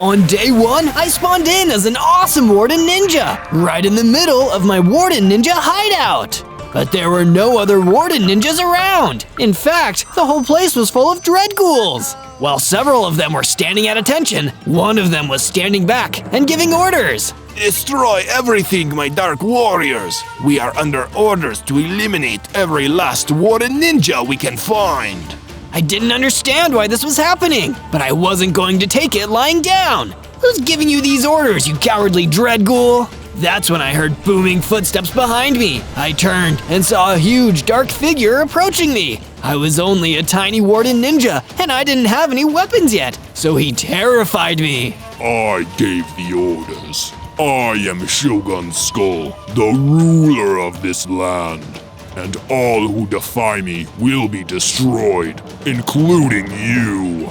On day 1, I spawned in as an awesome Warden Ninja, right in the middle of my Warden Ninja hideout. But there were no other Warden Ninjas around. In fact, the whole place was full of dread ghouls. While several of them were standing at attention, one of them was standing back and giving orders. Destroy everything, my dark warriors! We are under orders to eliminate every last Warden Ninja we can find. I didn't understand why this was happening, but I wasn't going to take it lying down. Who's giving you these orders, you cowardly dread ghoul? That's when I heard booming footsteps behind me. I turned and saw a huge dark figure approaching me. I was only a tiny Warden Ninja, and I didn't have any weapons yet, so he terrified me. I gave the orders. I am Shogun Skull, the ruler of this land. And all who defy me will be destroyed, including you.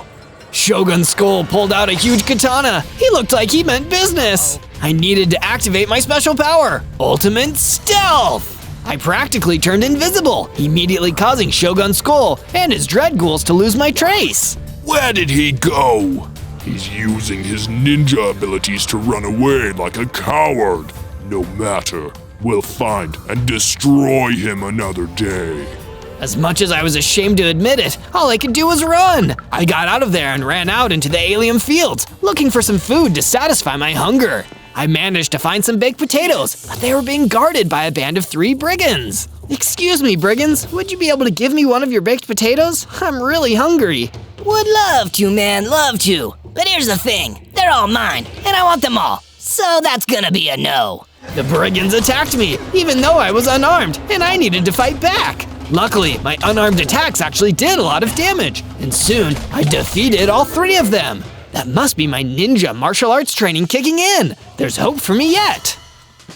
Shogun Skull pulled out a huge katana. He looked like he meant business. I needed to activate my special power, Ultimate Stealth. I practically turned invisible, immediately causing Shogun Skull and his dread ghouls to lose my trace. Where did he go? He's using his ninja abilities to run away like a coward. No matter. We'll find and destroy him another day. As much as I was ashamed to admit it, all I could do was run. I got out of there and ran out into the alien fields, looking for some food to satisfy my hunger. I managed to find some baked potatoes, but they were being guarded by a band of 3 brigands. Excuse me, brigands, would you be able to give me one of your baked potatoes? I'm really hungry. Would love to, man, love to. But here's the thing, they're all mine, and I want them all. So that's gonna be a no. The brigands attacked me, even though I was unarmed, and I needed to fight back. Luckily, my unarmed attacks actually did a lot of damage, and soon I defeated all 3 of them. That must be my ninja martial arts training kicking in. There's hope for me yet.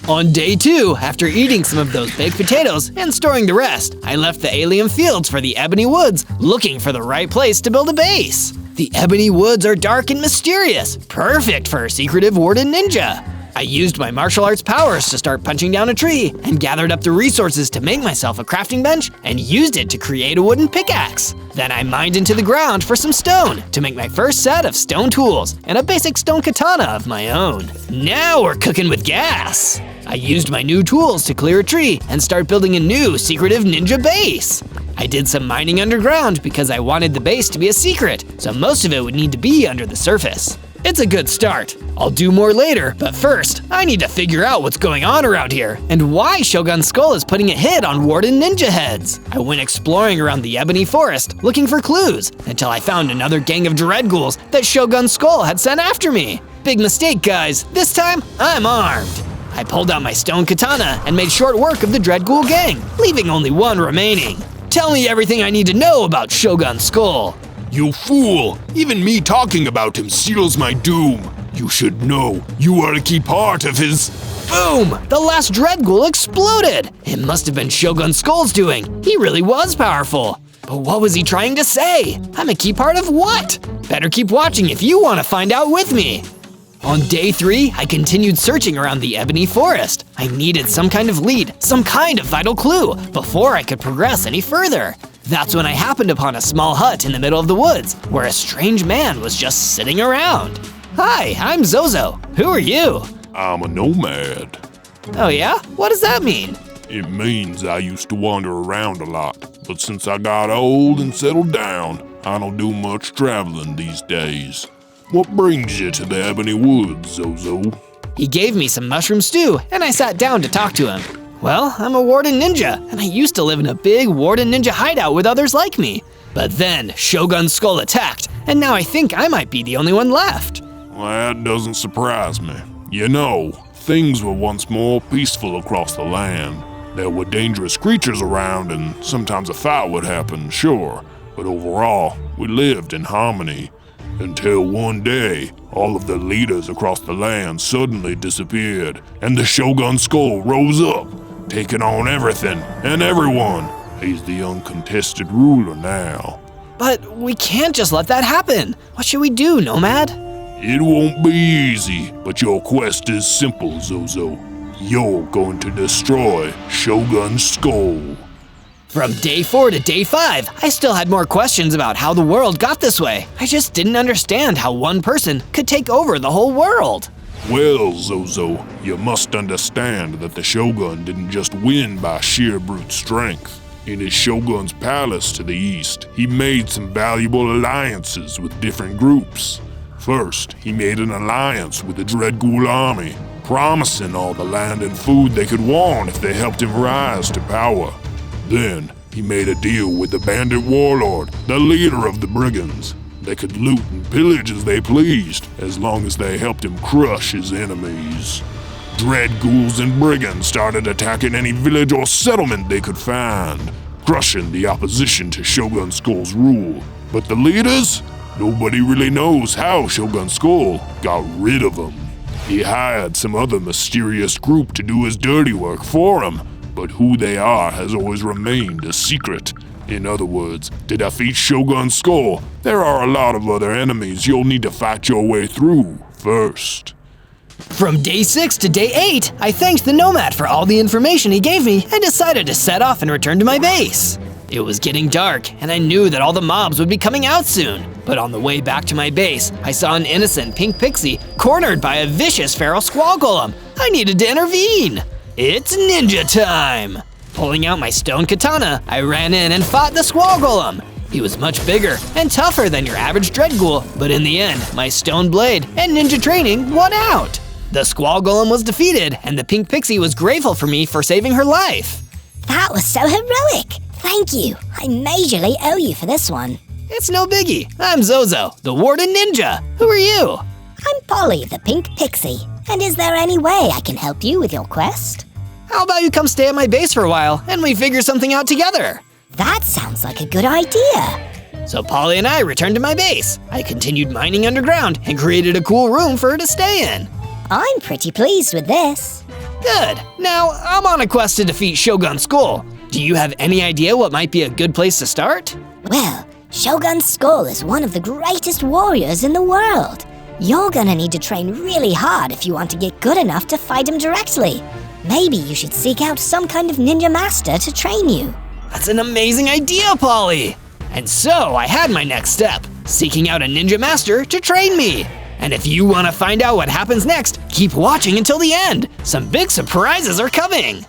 On day 2, after eating some of those baked potatoes and storing the rest, I left the alien fields for the Ebony Woods, looking for the right place to build a base. The Ebony Woods are dark and mysterious, perfect for a secretive Warden Ninja. I used my martial arts powers to start punching down a tree and gathered up the resources to make myself a crafting bench and used it to create a wooden pickaxe. Then I mined into the ground for some stone to make my first set of stone tools and a basic stone katana of my own. Now we're cooking with gas. I used my new tools to clear a tree and start building a new secretive ninja base. I did some mining underground because I wanted the base to be a secret, so most of it would need to be under the surface. It's a good start. I'll do more later, but first, I need to figure out what's going on around here and why Shogun Skull is putting a hit on Warden Ninja heads. I went exploring around the Ebony Forest looking for clues until I found another gang of dread ghouls that Shogun Skull had sent after me. Big mistake, guys. This time, I'm armed. I pulled out my stone katana and made short work of the dread ghoul gang, leaving only one remaining. Tell me everything I need to know about Shogun Skull. You fool! Even me talking about him seals my doom. You should know, you are a key part of his… Boom! The last dread ghoul exploded! It must have been Shogun Skull's doing. He really was powerful. But what was he trying to say? I'm a key part of what? Better keep watching if you want to find out with me. On day 3, I continued searching around the Ebony Forest. I needed some kind of lead, some kind of vital clue, before I could progress any further. That's when I happened upon a small hut in the middle of the woods, where a strange man was just sitting around. Hi, I'm Zozo. Who are you? I'm a nomad. Oh yeah? What does that mean? It means I used to wander around a lot, but since I got old and settled down, I don't do much traveling these days. What brings you to the Ebony Woods, Zozo? He gave me some mushroom stew, and I sat down to talk to him. Well, I'm a Warden Ninja, and I used to live in a big Warden Ninja hideout with others like me. But then, Shogun Skull attacked, and now I think I might be the only one left. Well, that doesn't surprise me. You know, things were once more peaceful across the land. There were dangerous creatures around, and sometimes a fight would happen, sure. But overall, we lived in harmony. Until one day, all of the leaders across the land suddenly disappeared, and the Shogun Skull rose up, taking on everything and everyone. He's the uncontested ruler now. But we can't just let that happen. What should we do, Nomad? It won't be easy, but your quest is simple, Zozo. You're going to destroy Shogun Skull. From day 4 to day 5, I still had more questions about how the world got this way. I just didn't understand how one person could take over the whole world. Well, Zozo, you must understand that the Shogun didn't just win by sheer brute strength. In his Shogun's palace to the east, he made some valuable alliances with different groups. First, he made an alliance with the Dread Ghoul army, promising all the land and food they could want if they helped him rise to power. Then, he made a deal with the bandit warlord, the leader of the brigands. They could loot and pillage as they pleased, as long as they helped him crush his enemies. Dread ghouls and brigands started attacking any village or settlement they could find, crushing the opposition to Shogun Skull's rule. But the leaders? Nobody really knows how Shogun Skull got rid of them. He hired some other mysterious group to do his dirty work for him, but who they are has always remained a secret. In other words, to defeat Shogun Skull, there are a lot of other enemies you'll need to fight your way through first. From day 6 to day 8, I thanked the Nomad for all the information he gave me and decided to set off and return to my base. It was getting dark, and I knew that all the mobs would be coming out soon. But on the way back to my base, I saw an innocent pink pixie cornered by a vicious feral squall golem. I needed to intervene. It's ninja time! Pulling out my stone katana, I ran in and fought the squall golem. He was much bigger and tougher than your average dread ghoul, but in the end, my stone blade and ninja training won out. The squall golem was defeated, and the pink pixie was grateful for me for saving her life. That was so heroic. Thank you. I majorly owe you for this one. It's no biggie. I'm Zozo, the Warden Ninja. Who are you? I'm Polly, the pink pixie. And is there any way I can help you with your quest? How about you come stay at my base for a while and we figure something out together? That sounds like a good idea. So Polly and I returned to my base. I continued mining underground and created a cool room for her to stay in. I'm pretty pleased with this. Good. Now, I'm on a quest to defeat Shogun Skull. Do you have any idea what might be a good place to start? Well, Shogun Skull is one of the greatest warriors in the world. You're gonna need to train really hard if you want to get good enough to fight him directly. Maybe you should seek out some kind of ninja master to train you. That's an amazing idea, Polly! And so I had my next step, seeking out a ninja master to train me. And if you want to find out what happens next, keep watching until the end. Some big surprises are coming.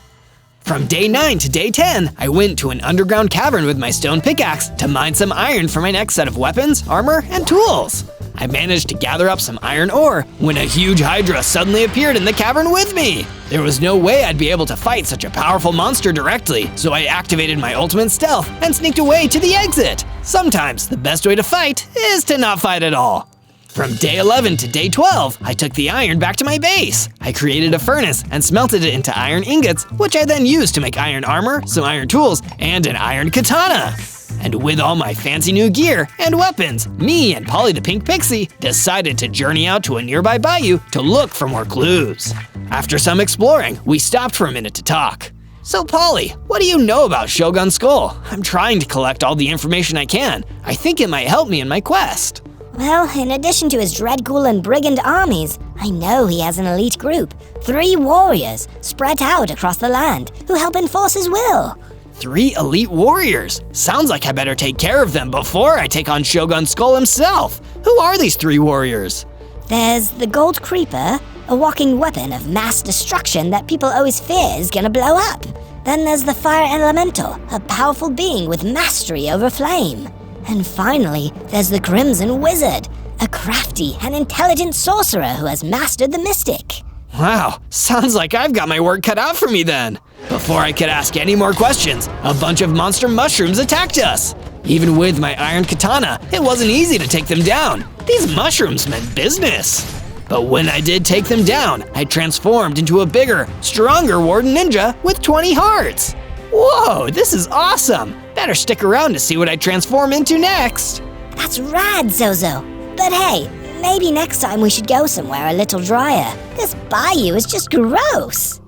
From day 9 to day 10, I went to an underground cavern with my stone pickaxe to mine some iron for my next set of weapons, armor, and tools. I managed to gather up some iron ore when a huge hydra suddenly appeared in the cavern with me. There was no way I'd be able to fight such a powerful monster directly, so I activated my ultimate stealth and sneaked away to the exit. Sometimes the best way to fight is to not fight at all. From day 11 to day 12, I took the iron back to my base. I created a furnace and smelted it into iron ingots, which I then used to make iron armor, some iron tools, and an iron katana. And with all my fancy new gear and weapons, me and Polly the Pink Pixie decided to journey out to a nearby bayou to look for more clues. After some exploring, we stopped for a minute to talk. So Polly, what do you know about Shogun Skull? I'm trying to collect all the information I can. I think it might help me in my quest. Well, in addition to his Dread Ghoul and Brigand armies, I know he has an elite group, 3 warriors spread out across the land who help enforce his will. 3 elite warriors? Sounds like I better take care of them before I take on Shogun Skull himself. Who are these 3 warriors? There's the Gold Creeper, a walking weapon of mass destruction that people always fear is gonna blow up. Then there's the Fire Elemental, a powerful being with mastery over flame. And finally, there's the Crimson Wizard, a crafty and intelligent sorcerer who has mastered the Mystic. Wow, sounds like I've got my work cut out for me then. Before I could ask any more questions, a bunch of monster mushrooms attacked us. Even with my iron katana, it wasn't easy to take them down. These mushrooms meant business. But when I did take them down, I transformed into a bigger, stronger Warden Ninja with 20 hearts. Whoa, this is awesome! Better stick around to see what I transform into next. That's rad, Zozo. But hey, maybe next time we should go somewhere a little drier. This bayou is just gross.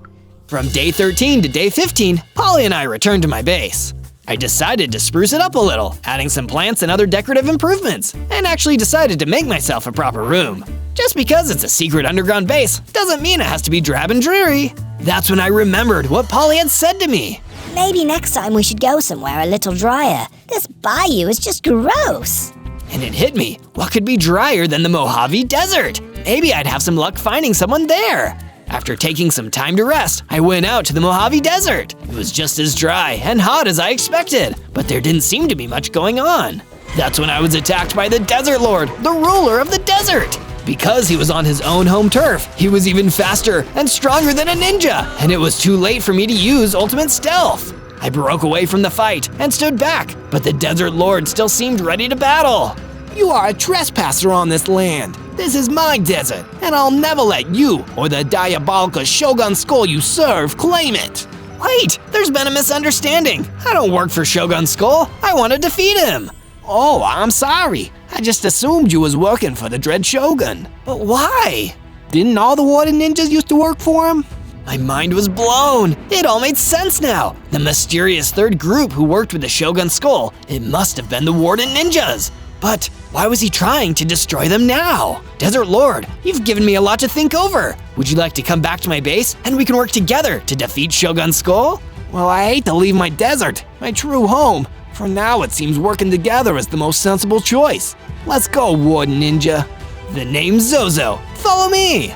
From day 13 to day 15, Polly and I returned to my base. I decided to spruce it up a little, adding some plants and other decorative improvements, and actually decided to make myself a proper room. Just because it's a secret underground base doesn't mean it has to be drab and dreary. That's when I remembered what Polly had said to me. Maybe next time we should go somewhere a little drier. This bayou is just gross. And it hit me. What could be drier than the Mojave Desert? Maybe I'd have some luck finding someone there. After taking some time to rest, I went out to the Mojave Desert. It was just as dry and hot as I expected, but there didn't seem to be much going on. That's when I was attacked by the Desert Lord, the ruler of the desert. Because he was on his own home turf, he was even faster and stronger than a ninja, and it was too late for me to use ultimate stealth. I broke away from the fight and stood back, but the Desert Lord still seemed ready to battle. You are a trespasser on this land. This is my desert, and I'll never let you or the diabolical Shogun Skull you serve claim it. Wait, there's been a misunderstanding. I don't work for Shogun Skull. I want to defeat him. Oh, I'm sorry. I just assumed you was working for the Dread Shogun. But why? Didn't all the Warden Ninjas used to work for him? My mind was blown. It all made sense now. The mysterious third group who worked with the Shogun Skull, it must have been the Warden Ninjas. But why was he trying to destroy them now? Desert Lord, you've given me a lot to think over. Would you like to come back to my base and we can work together to defeat Shogun Skull? Well, I hate to leave my desert, my true home. For now, it seems working together is the most sensible choice. Let's go, Warden Ninja. The name's Zozo. Follow me.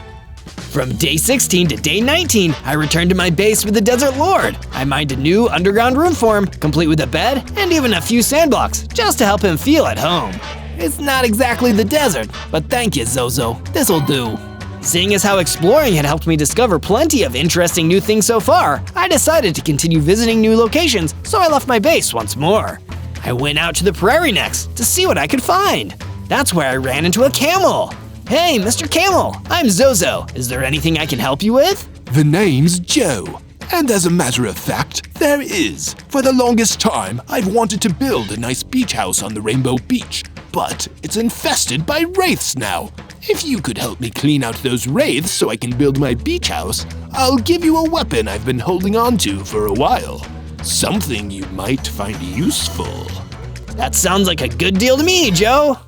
From day 16 to day 19, I returned to my base with the Desert Lord. I mined a new underground room for him, complete with a bed and even a few sandblocks, just to help him feel at home. It's not exactly the desert, but thank you, Zozo. This'll do. Seeing as how exploring had helped me discover plenty of interesting new things so far, I decided to continue visiting new locations, so I left my base once more. I went out to the prairie next to see what I could find. That's where I ran into a camel. Hey, Mr. Camel, I'm Zozo. Is there anything I can help you with? The name's Joe. And as a matter of fact, there is. For the longest time, I've wanted to build a nice beach house on the Rainbow Beach, but it's infested by wraiths now. If you could help me clean out those wraiths so I can build my beach house, I'll give you a weapon I've been holding on to for a while. Something you might find useful. That sounds like a good deal to me, Joe.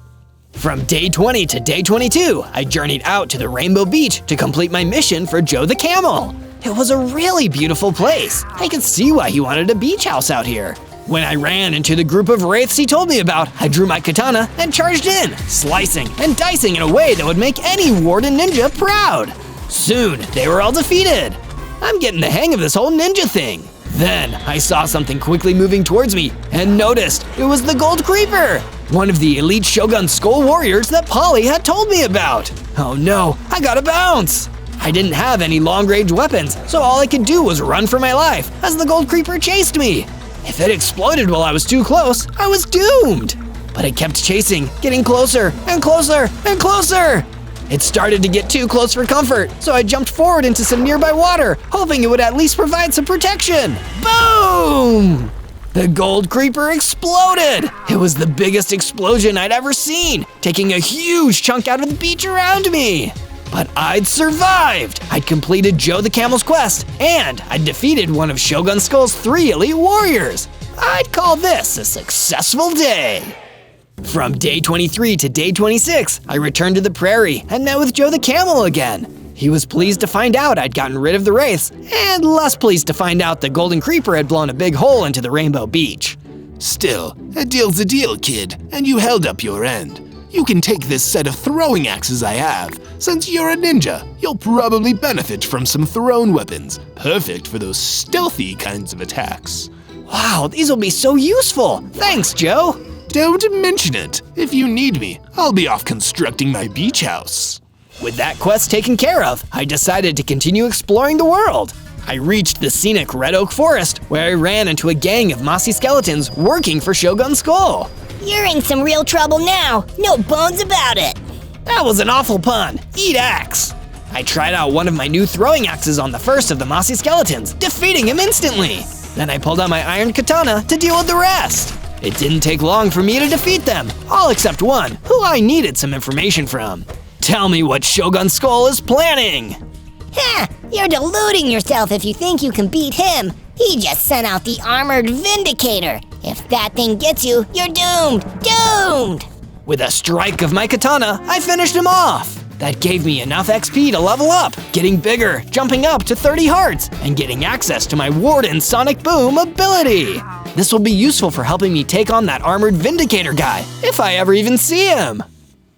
From day 20 to day 22, I journeyed out to the Rainbow Beach to complete my mission for Joe the Camel. It was a really beautiful place. I could see why he wanted a beach house out here. When I ran into the group of wraiths he told me about, I drew my katana and charged in, slicing and dicing in a way that would make any Warden Ninja proud. Soon, they were all defeated. I'm getting the hang of this whole ninja thing. Then, I saw something quickly moving towards me and noticed it was the Gold Creeper, one of the elite Shogun Skull warriors that Polly had told me about. Oh no, I gotta bounce! I didn't have any long-range weapons, so all I could do was run for my life as the Gold Creeper chased me. If it exploded while I was too close, I was doomed. But I kept chasing, getting closer and closer and closer. It started to get too close for comfort, so I jumped forward into some nearby water, hoping it would at least provide some protection. Boom! The Gold Creeper exploded! It was the biggest explosion I'd ever seen, taking a huge chunk out of the beach around me. But I'd survived! I'd completed Joe the Camel's quest, and I'd defeated one of Shogun Skull's 3 elite warriors. I'd call this a successful day. From day 23 to day 26, I returned to the prairie and met with Joe the Camel again. He was pleased to find out I'd gotten rid of the wraiths, and less pleased to find out the Golden Creeper had blown a big hole into the Rainbow Beach. Still, a deal's a deal, kid, and you held up your end. You can take this set of throwing axes I have. Since you're a ninja, you'll probably benefit from some thrown weapons, perfect for those stealthy kinds of attacks. Wow, these will be so useful! Thanks, Joe! Don't mention it. If you need me, I'll be off constructing my beach house. With that quest taken care of, I decided to continue exploring the world. I reached the scenic Red Oak Forest, where I ran into a gang of mossy skeletons working for Shogun Skull. You're in some real trouble now. No bones about it. That was an awful pun. Eat axe. I tried out one of my new throwing axes on the first of the mossy skeletons, defeating him instantly. Then I pulled out my iron katana to deal with the rest. It didn't take long for me to defeat them, all except one, who I needed some information from. Tell me what Shogun Skull is planning! Ha! You're deluding yourself if you think you can beat him. He just sent out the armored Vindicator. If that thing gets you, you're doomed! Doomed! With a strike of my katana, I finished him off. That gave me enough XP to level up, getting bigger, jumping up to 30 hearts, and getting access to my Warden Sonic Boom ability. This will be useful for helping me take on that armored Vindicator guy, if I ever even see him.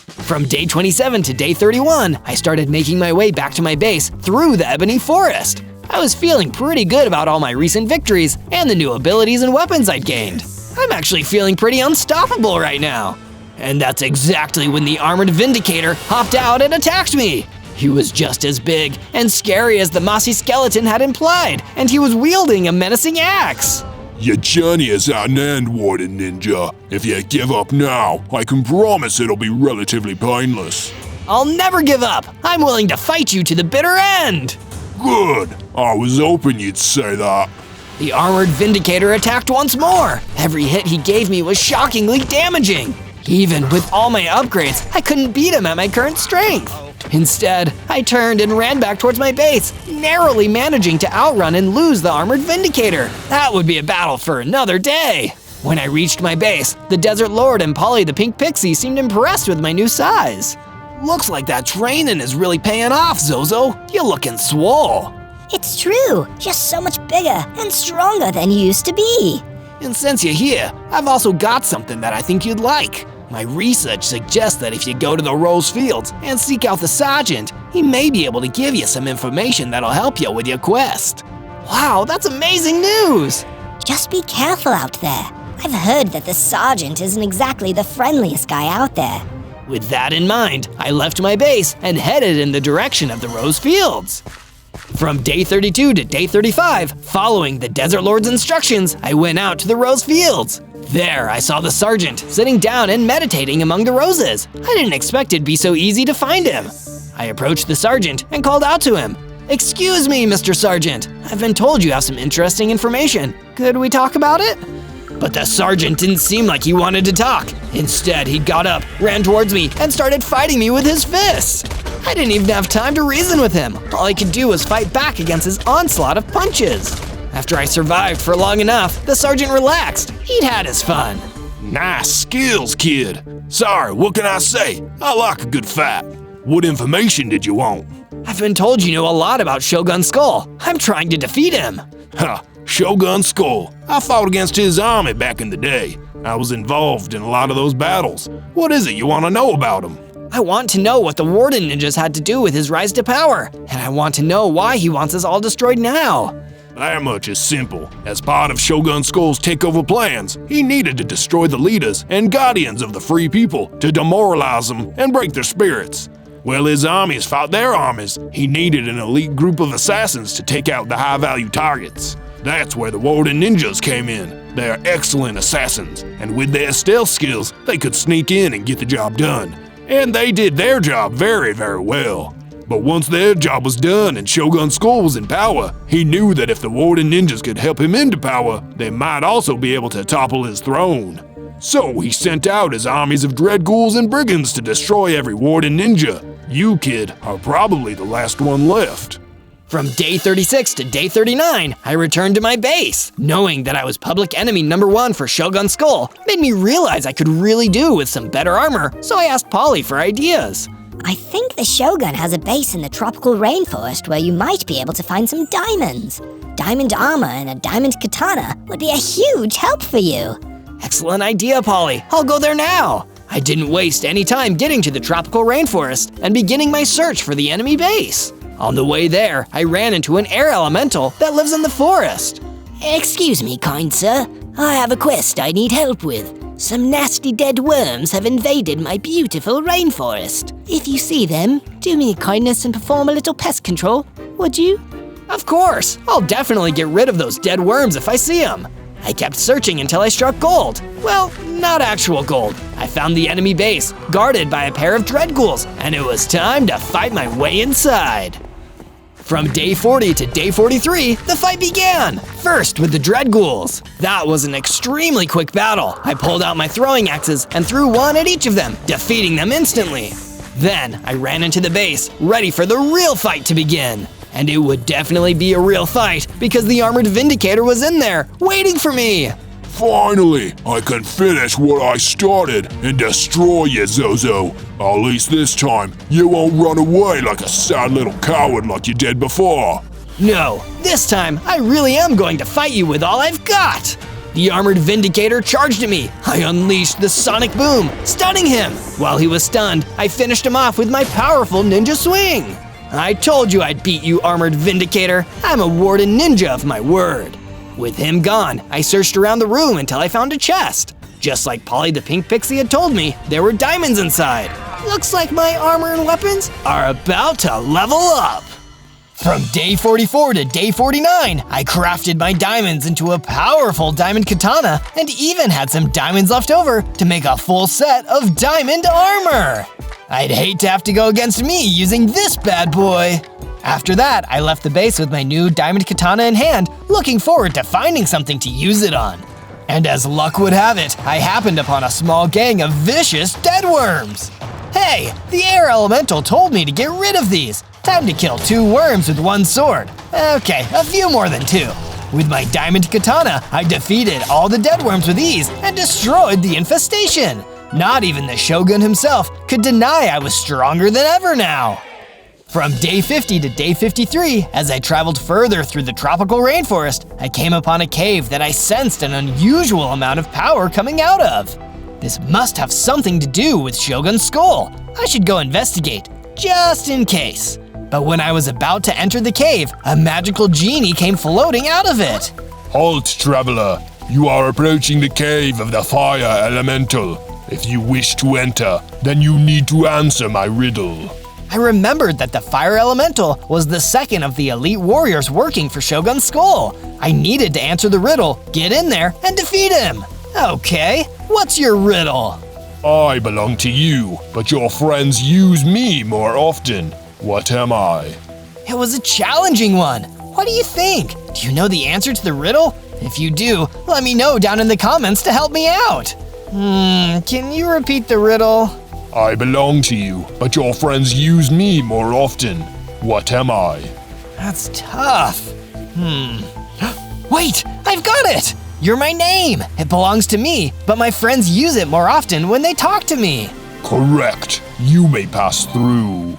From day 27 to day 31, I started making my way back to my base through the Ebony Forest. I was feeling pretty good about all my recent victories and the new abilities and weapons I'd gained. I'm actually feeling pretty unstoppable right now. And that's exactly when the armored Vindicator hopped out and attacked me. He was just as big and scary as the mossy skeleton had implied, and he was wielding a menacing axe. Your journey is at an end, Warden Ninja. If you give up now, I can promise it'll be relatively painless. I'll never give up. I'm willing to fight you to the bitter end. Good. I was hoping you'd say that. The armored Vindicator attacked once more. Every hit he gave me was shockingly damaging. Even with all my upgrades, I couldn't beat him at my current strength. Instead, I turned and ran back towards my base, narrowly managing to outrun and lose the armored Vindicator. That would be a battle for another day. When I reached my base, the Desert Lord and Polly the Pink Pixie seemed impressed with my new size. Looks like that training is really paying off, Zozo. You're looking swole. It's true, just so much bigger and stronger than you used to be. And since you're here, I've also got something that I think you'd like. My research suggests that if you go to the Rose Fields and seek out the Sergeant, he may be able to give you some information that'll help you with your quest. Wow, that's amazing news! Just be careful out there. I've heard that the Sergeant isn't exactly the friendliest guy out there. With that in mind, I left my base and headed in the direction of the Rose Fields. From day 32 to day 35, following the Desert Lord's instructions, I went out to the Rose Fields. There, I saw the Sergeant sitting down and meditating among the roses. I didn't expect it'd be so easy to find him. I approached the Sergeant and called out to him. "Excuse me, Mr. Sergeant. I've been told you have some interesting information. Could we talk about it?" But the Sergeant didn't seem like he wanted to talk. Instead, he got up, ran towards me, and started fighting me with his fists. I didn't even have time to reason with him. All I could do was fight back against his onslaught of punches. After I survived for long enough, the Sergeant relaxed. He'd had his fun. Nice skills, kid. Sorry, what can I say? I like a good fight. What information did you want? I've been told you know a lot about Shogun Skull. I'm trying to defeat him. Ha, Shogun Skull. I fought against his army back in the day. I was involved in a lot of those battles. What is it you want to know about him? I want to know what the Warden Ninjas had to do with his rise to power, and I want to know why he wants us all destroyed now. That much is simple. As part of Shogun Skull's takeover plans, he needed to destroy the leaders and guardians of the free people to demoralize them and break their spirits. While his armies fought their armies, he needed an elite group of assassins to take out the high-value targets. That's where the Warden Ninjas came in. They are excellent assassins, and with their stealth skills, they could sneak in and get the job done. And they did their job very, very well. But once their job was done and Shogun Skull was in power, he knew that if the Warden Ninjas could help him into power, they might also be able to topple his throne. So he sent out his armies of dread ghouls and brigands to destroy every Warden Ninja. You, kid, are probably the last one left. From day 36 to day 39, I returned to my base. Knowing that I was public enemy #1 for Shogun Skull made me realize I could really do with some better armor, so I asked Polly for ideas. I think the Shogun has a base in the tropical rainforest where you might be able to find some diamonds. Diamond armor and a diamond katana would be a huge help for you. Excellent idea, Polly. I'll go there now. I didn't waste any time getting to the tropical rainforest and beginning my search for the enemy base. On the way there, I ran into an air elemental that lives in the forest. Excuse me, kind sir. I have a quest I need help with. Some nasty dead worms have invaded my beautiful rainforest. If you see them, do me a kindness and perform a little pest control, would you? Of course! I'll definitely get rid of those dead worms if I see them. I kept searching until I struck gold. Well, not actual gold. I found the enemy base, guarded by a pair of dread ghouls, and it was time to fight my way inside. From day 40 to day 43, the fight began! First with the dread ghouls. That was an extremely quick battle. I pulled out my throwing axes and threw one at each of them, defeating them instantly. Then I ran into the base, ready for the real fight to begin. And it would definitely be a real fight because the armored Vindicator was in there, waiting for me. Finally, I can finish what I started and destroy you, Zozo. At least this time, you won't run away like a sad little coward like you did before. No, this time I really am going to fight you with all I've got. The armored Vindicator charged at me. I unleashed the sonic boom, stunning him. While he was stunned, I finished him off with my powerful ninja swing. I told you I'd beat you, armored Vindicator. I'm a Warden Ninja of my word. With him gone, I searched around the room until I found a chest. Just like Polly the Pink Pixie had told me, there were diamonds inside. Looks like my armor and weapons are about to level up. From day 44 to day 49, I crafted my diamonds into a powerful diamond katana and even had some diamonds left over to make a full set of diamond armor. I'd hate to have to go against me using this bad boy. After that, I left the base with my new diamond katana in hand, looking forward to finding something to use it on. And as luck would have it, I happened upon a small gang of vicious dead worms. Hey, the air elemental told me to get rid of these. Time to kill 2 worms with 1 sword. Okay, a few more than 2. With my diamond katana, I defeated all the dead worms with ease and destroyed the infestation. Not even the Shogun himself could deny I was stronger than ever now. From day 50 to day 53, as I traveled further through the tropical rainforest, I came upon a cave that I sensed an unusual amount of power coming out of. This must have something to do with Shogun Skull. I should go investigate, just in case. But when I was about to enter the cave, a magical genie came floating out of it. Halt, traveler. You are approaching the cave of the fire elemental. If you wish to enter, then you need to answer my riddle. I remembered that the fire elemental was the second of the elite warriors working for Shogun Skull. I needed to answer the riddle, get in there, and defeat him. Okay, what's your riddle? I belong to you, but your friends use me more often. What am I? It was a challenging one. What do you think? Do you know the answer to the riddle? If you do, let me know down in the comments to help me out. Can you repeat the riddle? I belong to you, but your friends use me more often. What am I? That's tough. Wait, I've got it! You're my name. It belongs to me, but my friends use it more often when they talk to me. Correct. You may pass through.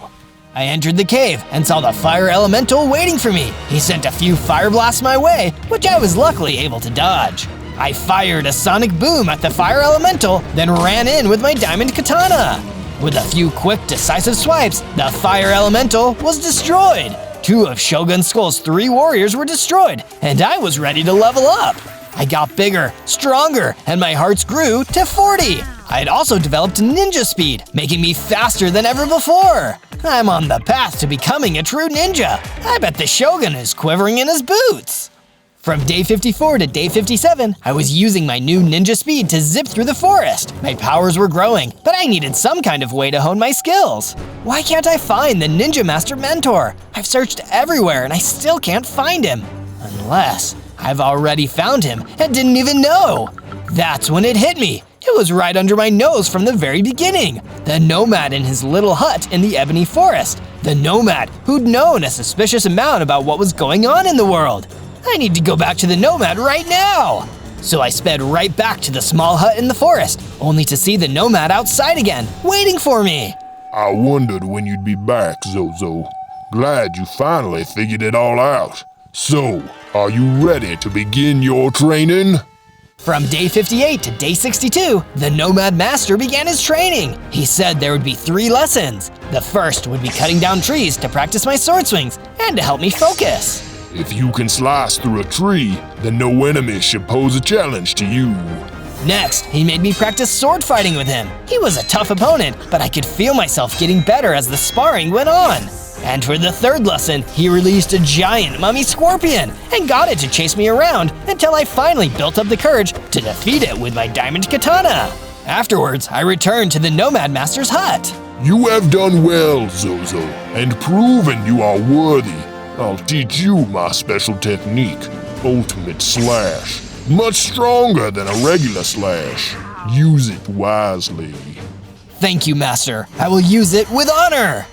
I entered the cave and saw the fire elemental waiting for me. He sent a few fire blasts my way, which I was luckily able to dodge. I fired a sonic boom at the fire elemental, then ran in with my diamond katana. With a few quick, decisive swipes, the fire elemental was destroyed. 2 of Shogun Skull's 3 warriors were destroyed, and I was ready to level up. I got bigger, stronger, and my hearts grew to 40. I had also developed ninja speed, making me faster than ever before. I'm on the path to becoming a true ninja. I bet the Shogun is quivering in his boots. From day 54 to day 57, I was using my new ninja speed to zip through the forest. My powers were growing, but I needed some kind of way to hone my skills. Why can't I find the Ninja Master Mentor? I've searched everywhere and I still can't find him. Unless I've already found him and didn't even know. That's when it hit me. It was right under my nose from the very beginning. The nomad in his little hut in the ebony forest. The nomad who'd known a suspicious amount about what was going on in the world. I need to go back to the nomad right now. So I sped right back to the small hut in the forest, only to see the nomad outside again, waiting for me. I wondered when you'd be back, Zozo. Glad you finally figured it all out. So, are you ready to begin your training? From day 58 to day 62, the Nomad Master began his training. He said there would be 3 lessons. The first would be cutting down trees to practice my sword swings and to help me focus. If you can slice through a tree, then no enemy should pose a challenge to you. Next, he made me practice sword fighting with him. He was a tough opponent, but I could feel myself getting better as the sparring went on. And for the third lesson, he released a giant mummy scorpion and got it to chase me around until I finally built up the courage to defeat it with my diamond katana. Afterwards, I returned to the Nomad Master's hut. You have done well, Zozo, and proven you are worthy. I'll teach you my special technique, Ultimate Slash. Much stronger than a regular slash. Use it wisely. Thank you, Master. I will use it with honor.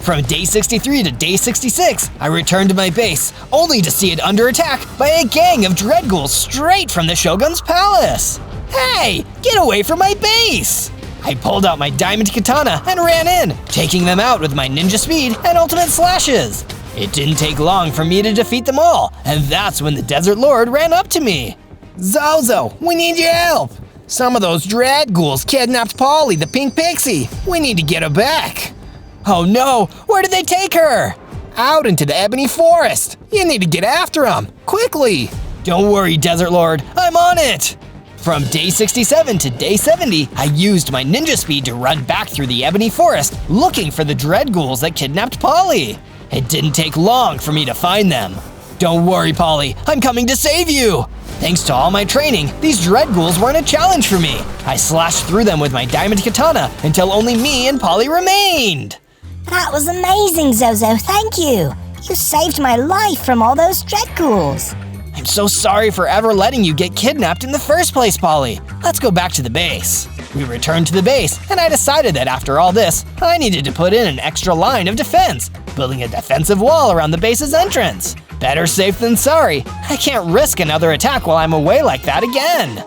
From day 63 to day 66, I returned to my base, only to see it under attack by a gang of dread ghouls straight from the Shogun's palace. Hey, get away from my base! I pulled out my diamond katana and ran in, taking them out with my ninja speed and ultimate slashes. It didn't take long for me to defeat them all, and that's when the Desert Lord ran up to me. Zozo, we need your help! Some of those dread ghouls kidnapped Polly, the pink pixie. We need to get her back. Oh no, where did they take her? Out into the ebony forest. You need to get after them, quickly. Don't worry, Desert Lord, I'm on it. From day 67 to day 70, I used my ninja speed to run back through the ebony forest, looking for the dread ghouls that kidnapped Polly. It didn't take long for me to find them. Don't worry, Polly, I'm coming to save you. Thanks to all my training, these dread ghouls weren't a challenge for me. I slashed through them with my diamond katana until only me and Polly remained. That was amazing, Zozo, thank you. You saved my life from all those dread ghouls. I'm so sorry for ever letting you get kidnapped in the first place, Polly. Let's go back to the base. We returned to the base, and I decided that after all this, I needed to put in an extra line of defense, building a defensive wall around the base's entrance. Better safe than sorry. I can't risk another attack while I'm away like that again.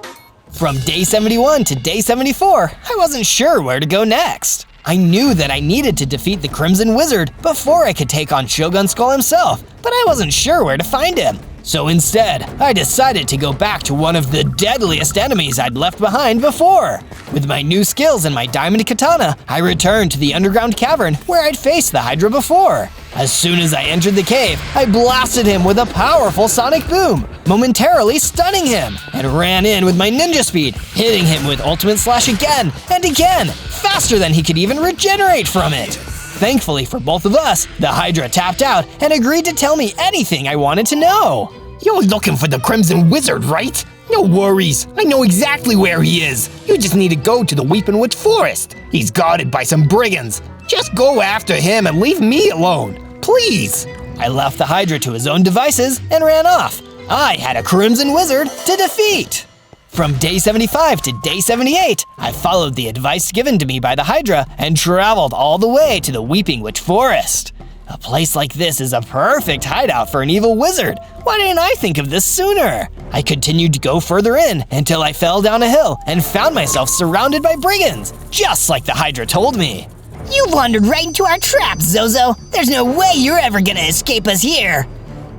From day 71 to day 74, I wasn't sure where to go next. I knew that I needed to defeat the Crimson Wizard before I could take on Shogun Skull himself, but I wasn't sure where to find him. So instead, I decided to go back to one of the deadliest enemies I'd left behind before. With my new skills and my diamond katana, I returned to the underground cavern where I'd faced the Hydra before. As soon as I entered the cave, I blasted him with a powerful sonic boom, momentarily stunning him, and ran in with my ninja speed, hitting him with ultimate slash again and again, faster than he could even regenerate from it. Thankfully for both of us, the Hydra tapped out and agreed to tell me anything I wanted to know. You're looking for the Crimson Wizard, right? No worries, I know exactly where he is. You just need to go to the Weeping Witch Forest. He's guarded by some brigands. Just go after him and leave me alone, please. I left the Hydra to his own devices and ran off. I had a Crimson Wizard to defeat. From day 75 to day 78, I followed the advice given to me by the Hydra and traveled all the way to the Weeping Witch Forest. A place like this is a perfect hideout for an evil wizard. Why didn't I think of this sooner? I continued to go further in until I fell down a hill and found myself surrounded by brigands, just like the Hydra told me. You wandered right into our trap, Zozo. There's no way you're ever gonna escape us here.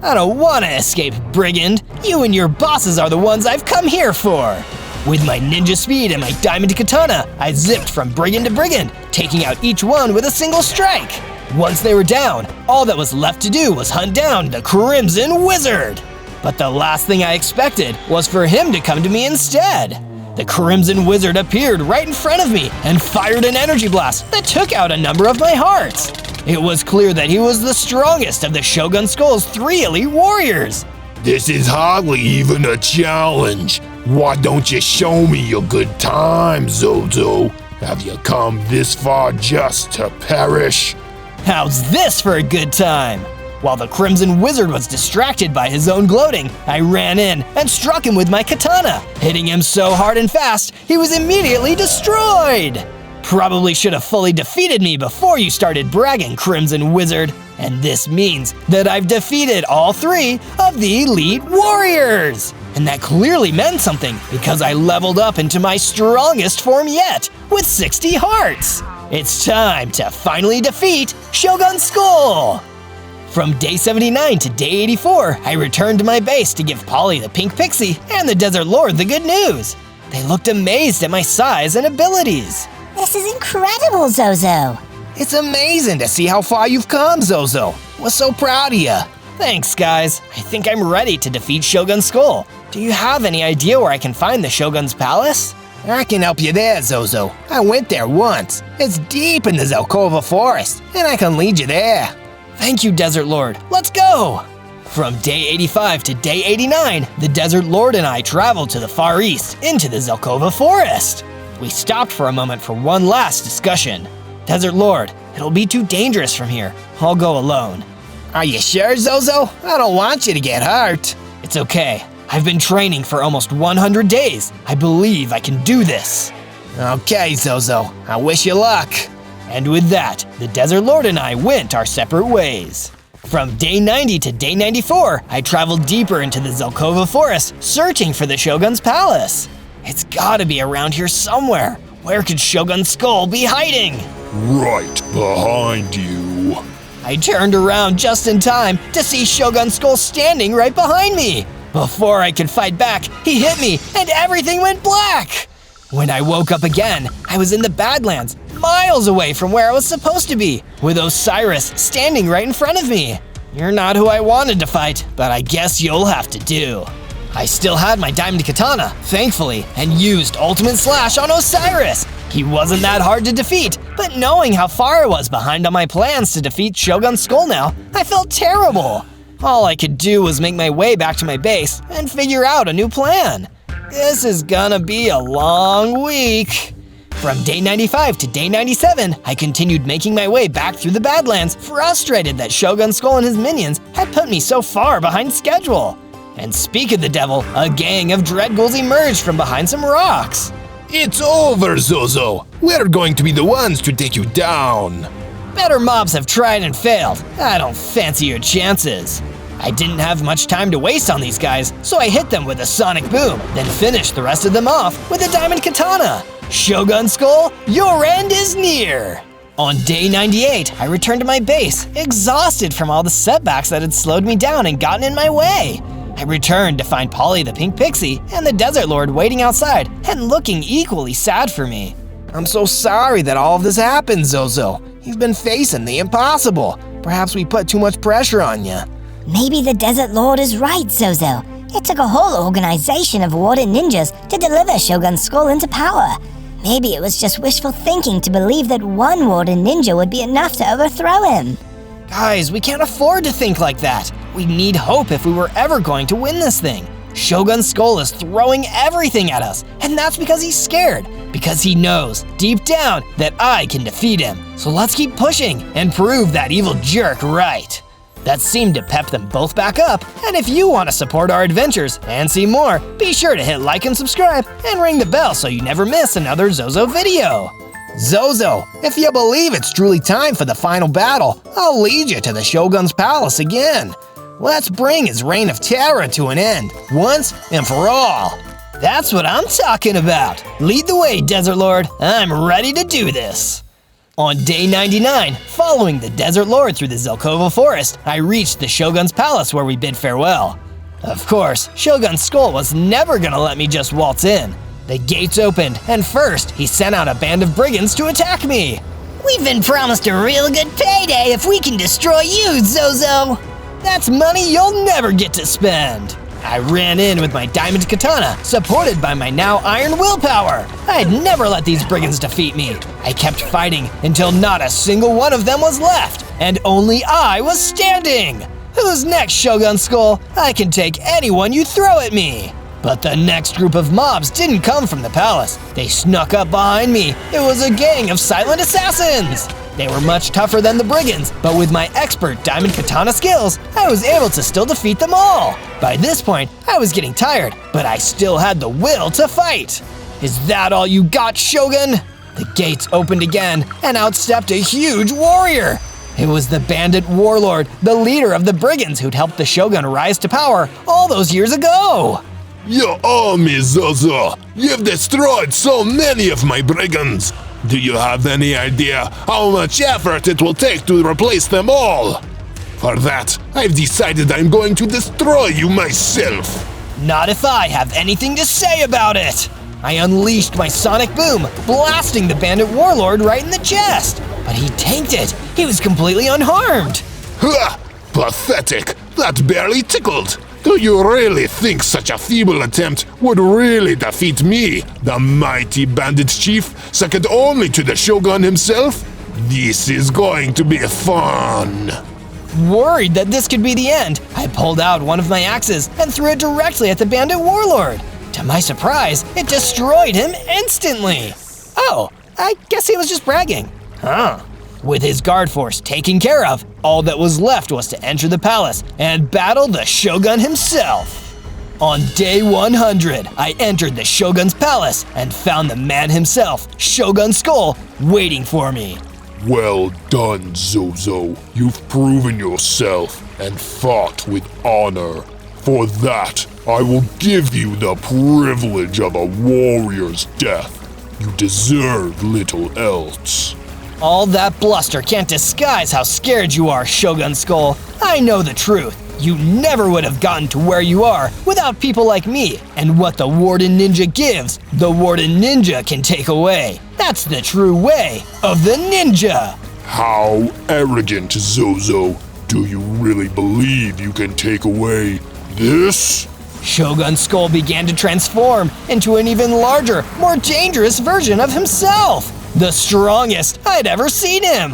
I don't want to escape, brigand. You and your bosses are the ones I've come here for. With my ninja speed and my diamond katana, I zipped from brigand to brigand, taking out each one with a single strike. Once they were down, all that was left to do was hunt down the Crimson Wizard. But the last thing I expected was for him to come to me instead. The Crimson Wizard appeared right in front of me and fired an energy blast that took out a number of my hearts. It was clear that he was the strongest of the Shogun Skull's 3 elite warriors. This is hardly even a challenge. Why don't you show me your good time, Zozo? Have you come this far just to perish? How's this for a good time? While the Crimson Wizard was distracted by his own gloating, I ran in and struck him with my katana, hitting him so hard and fast, he was immediately destroyed. Probably should have fully defeated me before you started bragging, Crimson Wizard. And this means that I've defeated all 3 of the elite warriors. And that clearly meant something because I leveled up into my strongest form yet, with 60 hearts. It's time to finally defeat Shogun Skull. From day 79 to day 84, I returned to my base to give Polly the pink pixie and the Desert Lord the good news. They looked amazed at my size and abilities. This is incredible, Zozo. It's amazing to see how far you've come, Zozo. We're so proud of you. Thanks, guys. I think I'm ready to defeat Shogun Skull. Do you have any idea where I can find the Shogun's palace? I can help you there, Zozo. I went there once. It's deep in the Zelkova forest, and I can lead you there. Thank you, Desert Lord. Let's go! From day 85 to day 89, the Desert Lord and I traveled to the far east into the Zelkova forest. We stopped for a moment for one last discussion. Desert Lord, it'll be too dangerous from here. I'll go alone. Are you sure, Zozo? I don't want you to get hurt. It's okay. I've been training for almost 100 days. I believe I can do this. Okay, Zozo. I wish you luck. And with that, the Desert Lord and I went our separate ways. From day 90 to day 94, I traveled deeper into the Zelkova forest, searching for the Shogun's palace. It's gotta be around here somewhere. Where could Shogun Skull be hiding? Right behind you. I turned around just in time to see Shogun Skull standing right behind me. Before I could fight back, he hit me and everything went black. When I woke up again, I was in the Badlands, miles away from where I was supposed to be, with Osiris standing right in front of me. You're not who I wanted to fight, but I guess you'll have to do. I still had my diamond katana, thankfully, and used Ultimate Slash on Osiris. He wasn't that hard to defeat, but knowing how far I was behind on my plans to defeat Shogun Skull now, I felt terrible. All I could do was make my way back to my base and figure out a new plan. This is gonna be a long week. From day 95 to day 97, I continued making my way back through the Badlands, frustrated that Shogun Skull and his minions had put me so far behind schedule. And speak of the devil, a gang of dread ghouls emerged from behind some rocks. It's over, Zozo. We're going to be the ones to take you down. Better mobs have tried and failed. I don't fancy your chances. I didn't have much time to waste on these guys, so I hit them with a sonic boom, then finished the rest of them off with a diamond katana. Shogun Skull, your end is near. On day 98, I returned to my base, exhausted from all the setbacks that had slowed me down and gotten in my way. I returned to find Polly the Pink Pixie and the Desert Lord waiting outside and looking equally sad for me. I'm so sorry that all of this happened, Zozo. You've been facing the impossible. Perhaps we put too much pressure on you. Maybe the Desert Lord is right, Zozo. It took a whole organization of Warden ninjas to deliver Shogun Skull into power. Maybe it was just wishful thinking to believe that one Warden ninja would be enough to overthrow him. Guys, we can't afford to think like that. We need hope if we were ever going to win this thing. Shogun Skull is throwing everything at us, and that's because he's scared. Because he knows, deep down, that I can defeat him. So let's keep pushing and prove that evil jerk right. That seemed to pep them both back up, and if you want to support our adventures and see more, be sure to hit like and subscribe and ring the bell so you never miss another Zozo video. Zozo, if you believe it's truly time for the final battle, I'll lead you to the Shogun's palace again. Let's bring his reign of terror to an end, once and for all. That's what I'm talking about. Lead the way, Desert Lord. I'm ready to do this. On day 99, following the Desert Lord through the Zelkova forest, I reached the Shogun's palace where we bid farewell. Of course, Shogun Skull was never gonna let me just waltz in. The gates opened, and first, he sent out a band of brigands to attack me. We've been promised a real good payday if we can destroy you, Zozo. That's money you'll never get to spend. I ran in with my diamond katana, supported by my now iron willpower. I'd never let these brigands defeat me. I kept fighting until not a single one of them was left, and only I was standing. Who's next, Shogun Skull? I can take anyone you throw at me. But the next group of mobs didn't come from the palace. They snuck up behind me. It was a gang of silent assassins. They were much tougher than the brigands, but with my expert diamond katana skills, I was able to still defeat them all. By this point, I was getting tired, but I still had the will to fight. Is that all you got, Shogun? The gates opened again, and out stepped a huge warrior. It was the bandit warlord, the leader of the brigands who'd helped the Shogun rise to power all those years ago. Your army, Zozo! You've destroyed so many of my brigands! Do you have any idea how much effort it will take to replace them all? For that, I've decided I'm going to destroy you myself! Not if I have anything to say about it! I unleashed my sonic boom, blasting the bandit warlord right in the chest. But he tanked it. He was completely unharmed. Ha! Pathetic! That barely tickled! Do you really think such a feeble attempt would really defeat me, the mighty bandit chief, second only to the Shogun himself? This is going to be fun! Worried that this could be the end, I pulled out one of my axes and threw it directly at the bandit warlord. To my surprise, it destroyed him instantly. Oh, I guess he was just bragging. Huh. With his guard force taken care of, all that was left was to enter the palace and battle the Shogun himself. On day 100, I entered the Shogun's palace and found the man himself, Shogun Skull, waiting for me. Well done, Zozo. You've proven yourself and fought with honor. For that, I will give you the privilege of a warrior's death. You deserve little else. All that bluster can't disguise how scared you are, Shogun Skull. I know the truth. You never would have gotten to where you are without people like me. And what the Warden Ninja gives, the Warden Ninja can take away. That's the true way of the ninja. How arrogant, Zozo. Do you really believe you can take away this? Shogun Skull began to transform into an even larger, more dangerous version of himself. The strongest I'd ever seen him.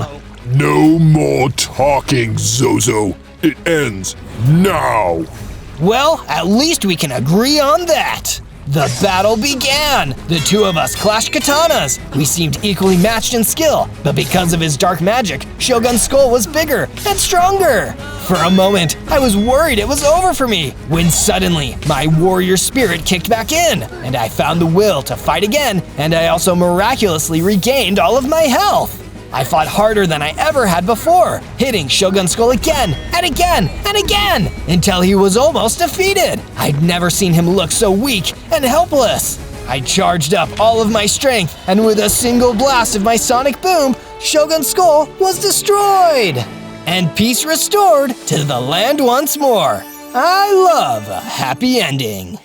No more talking, Zozo. It ends now. Well, at least we can agree on that. The battle began. The two of us clashed katanas. We seemed equally matched in skill, but because of his dark magic, Shogun Skull was bigger and stronger. For a moment, I was worried it was over for me, when suddenly my warrior spirit kicked back in, and I found the will to fight again, and I also miraculously regained all of my health. I fought harder than I ever had before, hitting Shogun Skull again and again and again, until he was almost defeated. I'd never seen him look so weak and helpless. I charged up all of my strength, and with a single blast of my sonic boom, Shogun Skull was destroyed, and peace restored to the land once more. I love a happy ending.